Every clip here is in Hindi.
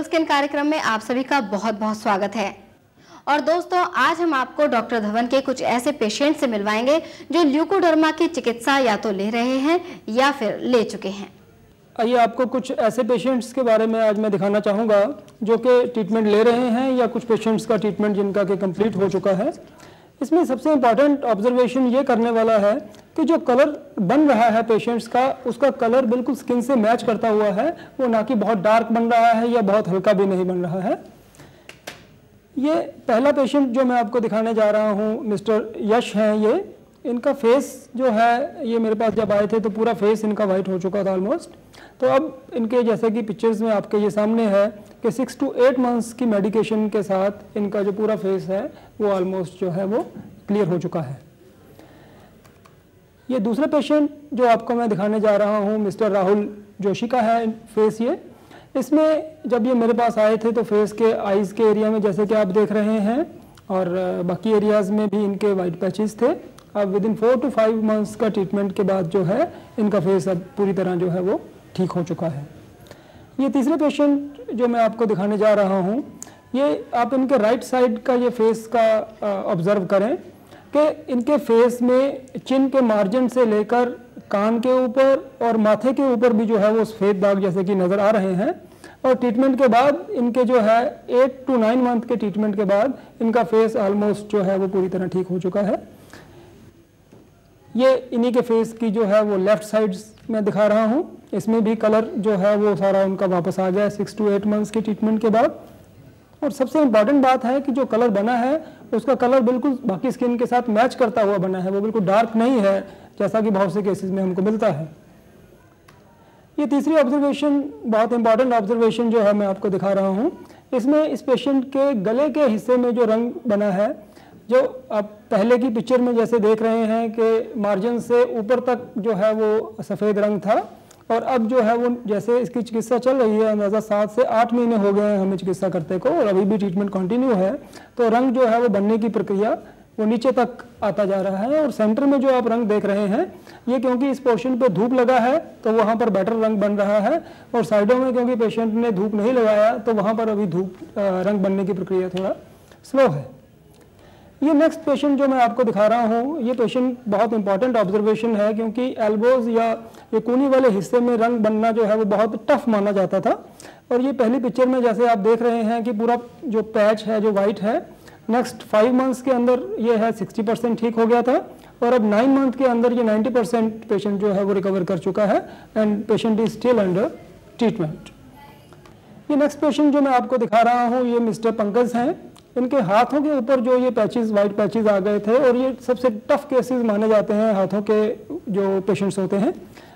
स्किन कार्यक्रम में आप सभी का बहुत बहुत स्वागत है। और दोस्तों, आज हम आपको डॉक्टर धवन के कुछ ऐसे पेशेंट से मिलवाएंगे जो ल्यूकोडर्मा की चिकित्सा या तो ले रहे हैं या फिर ले चुके हैं। आइए आपको कुछ ऐसे पेशेंट्स के बारे में आज मैं दिखाना चाहूँगा जो कि ट्रीटमेंट ले रहे हैं या कुछ पेशेंट्स का ट्रीटमेंट जिनका कि कंप्लीट हो चुका है। इसमें सबसे इम्पॉर्टेंट ऑब्जर्वेशन ये करने वाला है कि जो कलर बन रहा है पेशेंट्स का, उसका कलर बिल्कुल स्किन से मैच करता हुआ है, वो ना कि बहुत डार्क बन रहा है या बहुत हल्का भी नहीं बन रहा है। ये पहला पेशेंट जो मैं आपको दिखाने जा रहा हूँ मिस्टर यश हैं। ये इनका फेस जो है, ये मेरे पास जब आए थे तो पूरा फेस इनका वाइट हो चुका था ऑलमोस्ट। तो अब इनके जैसे कि पिक्चर्स में आपके ये सामने है कि 6 to 8 मंथ्स की मेडिकेशन के साथ इनका जो पूरा फेस है वो ऑलमोस्ट जो है वो क्लियर हो चुका है। ये दूसरा पेशेंट जो आपको मैं दिखाने जा रहा हूँ मिस्टर राहुल जोशी का है फेस। ये इसमें जब ये मेरे पास आए थे तो फेस के आईज़ के एरिया में जैसे कि आप देख रहे हैं और बाकी एरियाज़ में भी इनके वाइट पैचेस थे। अब विद इन 4 to 5 मंथ्स का ट्रीटमेंट के बाद जो है इनका फेस अब पूरी तरह जो है वो ठीक हो चुका है। ये तीसरे पेशेंट जो मैं आपको दिखाने जा रहा हूँ, ये आप इनके राइट साइड का ये फेस का ऑब्ज़र्व करें कि इनके फेस में चिन के मार्जिन से लेकर कान के ऊपर और माथे के ऊपर भी जो है वो सफ़ेद दाग जैसे कि नज़र आ रहे हैं। और ट्रीटमेंट के बाद इनके जो है 8 to 9 मंथ के ट्रीटमेंट के बाद इनका फेस ऑलमोस्ट जो है वो पूरी तरह ठीक हो चुका है। ये इन्हीं के फेस की जो है वो लेफ्ट साइड में दिखा रहा हूँ। इसमें भी कलर जो है वो सारा उनका वापस आ गया 6 to 8 मंथ्स की ट्रीटमेंट के बाद। और सबसे इम्पॉर्टेंट बात है कि जो कलर बना है उसका कलर बिल्कुल बाकी स्किन के साथ मैच करता हुआ बना है, वो बिल्कुल डार्क नहीं है जैसा कि बहुत से केसेस में हमको मिलता है। ये तीसरी ऑब्जर्वेशन, बहुत इंपॉर्टेंट ऑब्जर्वेशन जो है मैं आपको दिखा रहा हूँ। इसमें इस पेशेंट के गले के हिस्से में जो रंग बना है, जो आप पहले की पिक्चर में जैसे देख रहे हैं कि मार्जिन से ऊपर तक जो है वो सफ़ेद रंग था, और अब जो है वो जैसे इसकी चिकित्सा चल रही है, अंदाज़ा 7 से 8 महीने हो गए हैं हमें चिकित्सा करते को और अभी भी ट्रीटमेंट कंटिन्यू है, तो रंग जो है वो बनने की प्रक्रिया वो नीचे तक आता जा रहा है। और सेंटर में जो आप रंग देख रहे हैं, ये क्योंकि इस पोर्शन पे धूप लगा है तो वहाँ पर बेटर रंग बन रहा है, और साइडों में क्योंकि पेशेंट ने धूप नहीं लगाया तो वहाँ पर अभी रंग बनने की प्रक्रिया थोड़ा स्लो है। ये नेक्स्ट पेशेंट जो मैं आपको दिखा रहा हूँ, ये पेशेंट बहुत इंपॉर्टेंट ऑब्जर्वेशन है क्योंकि एल्बोज या ये कूनी वाले हिस्से में रंग बनना जो है वो बहुत टफ माना जाता था। और ये पहली पिक्चर में जैसे आप देख रहे हैं कि पूरा जो पैच है जो वाइट है, नेक्स्ट 5 मंथ्स के अंदर ये है 60% ठीक हो गया था, और अब 9 मंथ के अंदर ये 90% पेशेंट जो है वो रिकवर कर चुका है and patient is still under treatment. ये नेक्स्ट पेशेंट जो मैं आपको दिखा रहा हूँ, ये मिस्टर पंकज हैं। इनके हाथों के ऊपर जो ये पैचेस, वाइट पैचेस आ गए थे, और ये सबसे टफ केसेस माने जाते हैं हाथों के जो पेशेंट्स होते हैं।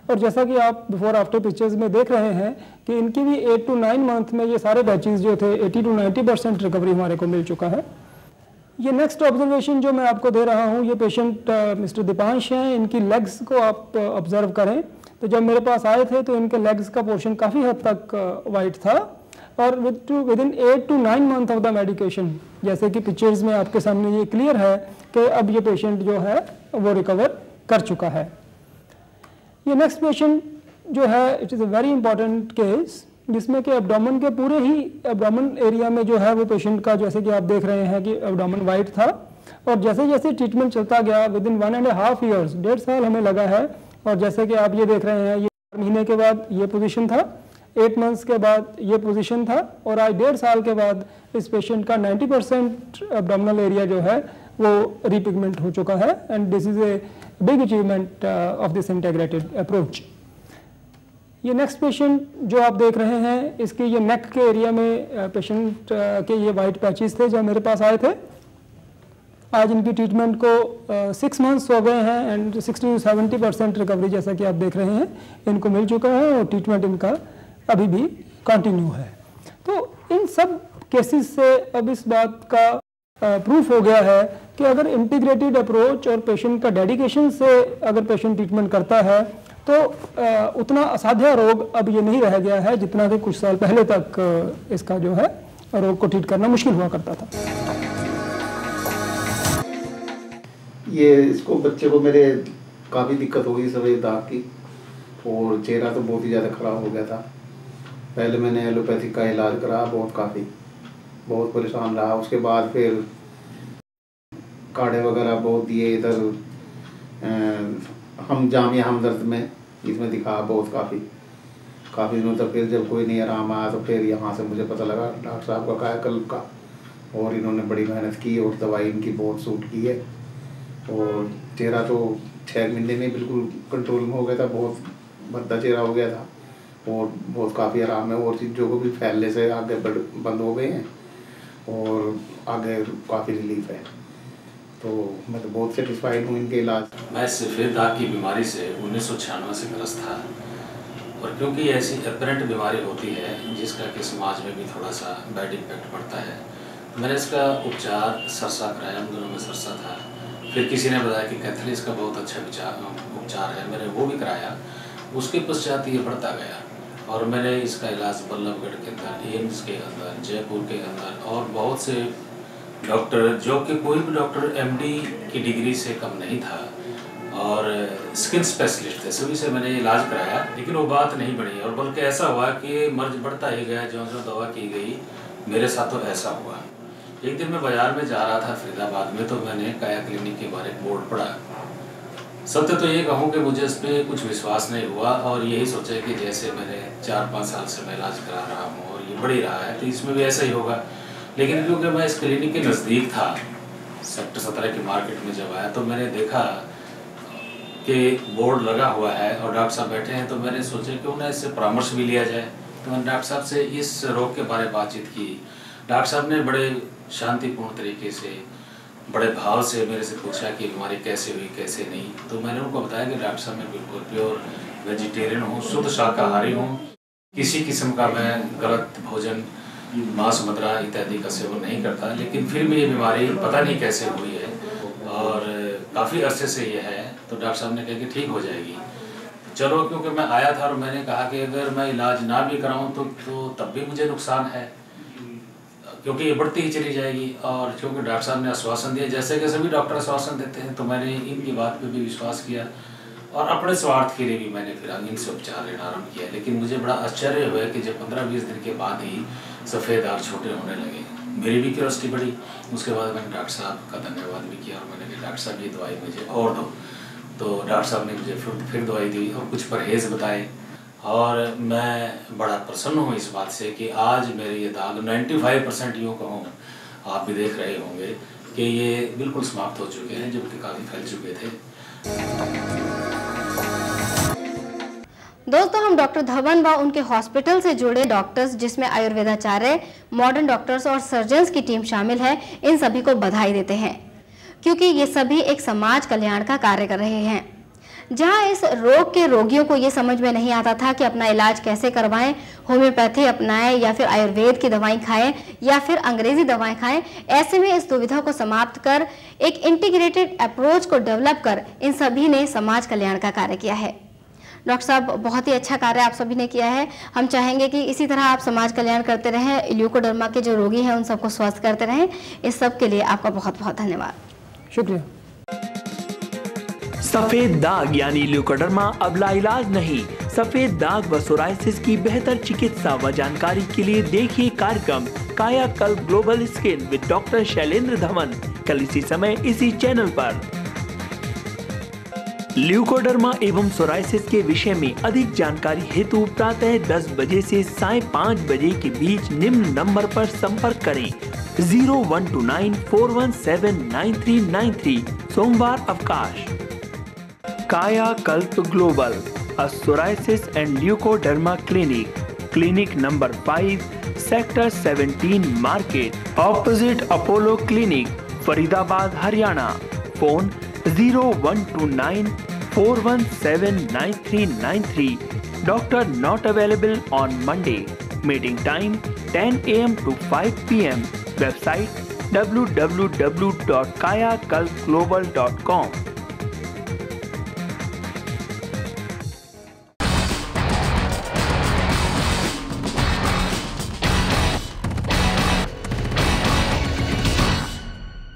और जैसा कि आप बिफोर आफ्टर पिक्चर्स में देख रहे हैं कि इनकी भी 8 to 9 मंथ में ये सारे पैचेस जो थे 80 to 90% रिकवरी हमारे को मिल चुका है। ये नेक्स्ट ऑब्जर्वेशन जो मैं आपको दे रहा हूँ, ये पेशेंट मिस्टर दीपांश हैं। इनकी लेग्स को आप ऑब्जर्व करें तो जब मेरे पास आए थे तो इनके लेग्स का पोर्शन काफ़ी हद तक वाइट था, और with in 8 to 9 month of the medication, जैसे कि पिक्चर्स में आपके सामने ये क्लियर है कि अब ये पेशेंट जो है वो रिकवर कर चुका है। ये नेक्स्ट पेशेंट जो है, it is a very important case, जिसमें कि एब्डोमेन के पूरे ही एब्डोमेन एरिया में जो है वो पेशेंट का, जैसे कि आप देख रहे हैं कि एब्डोमेन वाइट था, और जैसे जैसे ट्रीटमेंट चलता गया विद इन 1.5 years, 1.5 साल हमें लगा है। और जैसे कि आप ये देख रहे हैं, ये 4 महीने के बाद ये पोजीशन था, 8 मंथ्स के बाद ये पोजीशन था, और आज 1.5 साल के बाद इस पेशेंट का 90% एब्डोमिनल एरिया जो है वो रिपिगमेंट हो चुका है। And this is a big achievement of this integrated approach. ये नेक्स्ट पेशेंट जो आप देख रहे हैं, इसके ये नेक के एरिया में पेशेंट के ये वाइट पैचेस थे जब मेरे पास आए थे। आज इनकी ट्रीटमेंट को 6 मंथ्स हो गए हैं एंड 60 to 70% रिकवरी जैसा कि आप देख रहे हैं इनको मिल चुका है, और ट्रीटमेंट इनका अभी भी कंटिन्यू है। तो इन सब केसेस से अब इस बात का प्रूफ हो गया है कि अगर इंटीग्रेटेड अप्रोच और पेशेंट का डेडिकेशन से अगर पेशेंट ट्रीटमेंट करता है तो उतना असाध्य रोग अब ये नहीं रह गया है जितना कि कुछ साल पहले तक इसका जो है रोग को ट्रीट करना मुश्किल हुआ करता था। ये इसको बच्चे को मेरे काफ़ी दिक्कत हो गई सफ़ेद दाग की, और चेहरा तो बहुत ही ज़्यादा ख़राब हो गया था। पहले मैंने एलोपैथिक का इलाज करा, बहुत परेशान रहा। उसके बाद फिर काढ़े वगैरह बहुत दिए। इधर हम जामिया हमदर्द में इसमें दिखा बहुत काफ़ी दिनों तक। फिर जब कोई नहीं आराम आया तो फिर यहाँ से मुझे पता लगा डॉक्टर साहब का कायाकल्प का, और इन्होंने बड़ी मेहनत की और दवाई इनकी बहुत सूट की है। और चेहरा तो 6 महीने में बिल्कुल कंट्रोल में हो गया था, बहुत भद्दा चेहरा हो गया था और बहुत काफ़ी आराम है। और चीज़ों को भी फैलने से आगे बंद हो गए हैं और आगे काफ़ी रिलीफ है। तो मैं तो बहुत सेटिस्फाइड हूँ इनके इलाज। मैं सफ़ेद दाग की बीमारी से 1996 से ग्रस्त था, और क्योंकि ऐसी अपरेंट बीमारी होती है जिसका कि समाज में भी थोड़ा सा बैड इम्पैक्ट पड़ता है, मैंने इसका उपचार सरसा कराया। उन दिनों में सरसा था। फिर किसी ने बताया कि कैथलीस का बहुत अच्छा उपचार है, मैंने वो भी कराया। उसके पश्चात ये बढ़ता गया और मैंने इसका इलाज बल्लभगढ़ के अंदर, एम्स के अंदर, जयपुर के अंदर और बहुत से डॉक्टर, जो कि कोई भी डॉक्टर एमडी की डिग्री से कम नहीं था और स्किन स्पेशलिस्ट थे, सभी से मैंने इलाज कराया, लेकिन वो बात नहीं बनी। और बल्कि ऐसा हुआ कि मर्ज बढ़ता ही गया, जो दवा की गई। मेरे साथ तो ऐसा हुआ। एक दिन मैं बाज़ार में जा रहा था फरीदाबाद में, तो मैंने काया क्लिनिक के बारे में बोर्ड पढ़ा। सत्य तो ये कहूँ कि मुझे इस पर कुछ विश्वास नहीं हुआ और यही सोचा कि जैसे मैंने 4-5 साल से मैं इलाज करा रहा हूँ और ये बढ़ ही रहा है तो इसमें भी ऐसा ही होगा। लेकिन क्योंकि मैं इस क्लिनिक के नज़दीक था, सेक्टर 17 की मार्केट में जब आया तो मैंने देखा कि बोर्ड लगा हुआ है और डॉक्टर साहब बैठे हैं, तो मैंने सोचा कि उन्हें इससे परामर्श भी लिया जाए। तो मैंने डॉक्टर साहब से इस रोग के बारे में बातचीत की। डॉक्टर साहब ने बड़े शांतिपूर्ण तरीके से, बड़े भाव से मेरे से पूछा कि बीमारी कैसे हुई, कैसे नहीं। तो मैंने उनको बताया कि डॉक्टर साहब मैं बिल्कुल प्योर वेजिटेरियन हूँ, शुद्ध शाकाहारी हूँ, किसी किस्म का मैं गलत भोजन, मांस, मदिरा इत्यादि का सेवन नहीं करता। लेकिन फिर भी ये बीमारी पता नहीं कैसे हुई है और काफ़ी अरसे से ये है। तो डॉक्टर साहब ने कहा कि ठीक हो जाएगी। चलो, क्योंकि मैं आया था और मैंने कहा कि अगर मैं इलाज ना भी कराऊं तो तब भी मुझे नुकसान है, क्योंकि ये बढ़ती ही चली जाएगी। और क्योंकि डॉक्टर साहब ने आश्वासन दिया, जैसे कि सभी डॉक्टर आश्वासन देते हैं, तो मैंने इनकी बात पे भी विश्वास किया और अपने स्वार्थ के लिए भी मैंने फिर इनसे उपचार लेना आरम्भ किया। लेकिन मुझे बड़ा आश्चर्य हुआ कि जब 15-20 दिन के बाद ही सफ़ेद दाग छोटे होने लगे, मेरी भी क्यूरियोसिटी बढ़ी। उसके बाद मैंने डॉक्टर साहब का धन्यवाद भी किया और मैंने कहा डॉक्टर साहब ये दवाई मुझे और दो। तो डॉक्टर साहब ने मुझे फिर दवाई दी और कुछ परहेज़ बताए और मैं बड़ा प्रसन्न हूँ इस बात से कि आज मेरे ये दाग 95% यूँ कहूँ, आप भी देख रहे होंगे कि ये बिल्कुल समाप्त हो चुके हैं, जबकि काफ़ी फैल चुके थे। दोस्तों, हम डॉक्टर धवन व उनके हॉस्पिटल से जुड़े डॉक्टर्स, जिसमें आयुर्वेदाचार्य, मॉडर्न डॉक्टर्स और सर्जन्स की टीम शामिल है, इन सभी को बधाई देते हैं, क्योंकि ये सभी एक समाज कल्याण का कार्य कर रहे हैं। जहां इस रोग के रोगियों को ये समझ में नहीं आता था कि अपना इलाज कैसे करवाएं, होम्योपैथी अपनाएं या फिर आयुर्वेद की दवाएं खाएं या फिर अंग्रेजी दवाएं खाएं, ऐसे में इस दुविधा को समाप्त कर एक इंटीग्रेटेड अप्रोच को डेवलप कर इन सभी ने समाज कल्याण का कार्य किया है। डॉक्टर साहब, बहुत ही अच्छा कार्य आप सभी ने किया है। हम चाहेंगे कि इसी तरह आप समाज कल्याण करते रहें, ल्यूकोडर्मा के जो रोगी हैं उन सबको स्वस्थ करते रहें। इस सब के लिए आपका बहुत बहुत धन्यवाद। शुक्रिया। सफेद दाग यानी ल्यूकोडर्मा अब लाइलाज नहीं। सफेद दाग व सोराइसिस की बेहतर चिकित्सा व जानकारी के लिए देखिए कार्यक्रम कायाकल्प global skin with doctor Shailendra Dhawan, कल इसी समय इसी चैनल पर। ल्यूकोडर्मा एवं सोराइसिस के विषय में अधिक जानकारी हेतु प्रातः 10 बजे से साय 5 बजे के बीच निम्न नंबर पर संपर्क करें 012941799393। सोमवार अवकाश। कायाकल्प global, a psoriasis and leukoderma clinic number 5, sector 17 market, opposite Apollo Clinic, Faridabad, Haryana. Phone 012941799393. Doctor not available on Monday. Meeting time 10 AM to 5 PM. Website www.kayakalpglobal.com.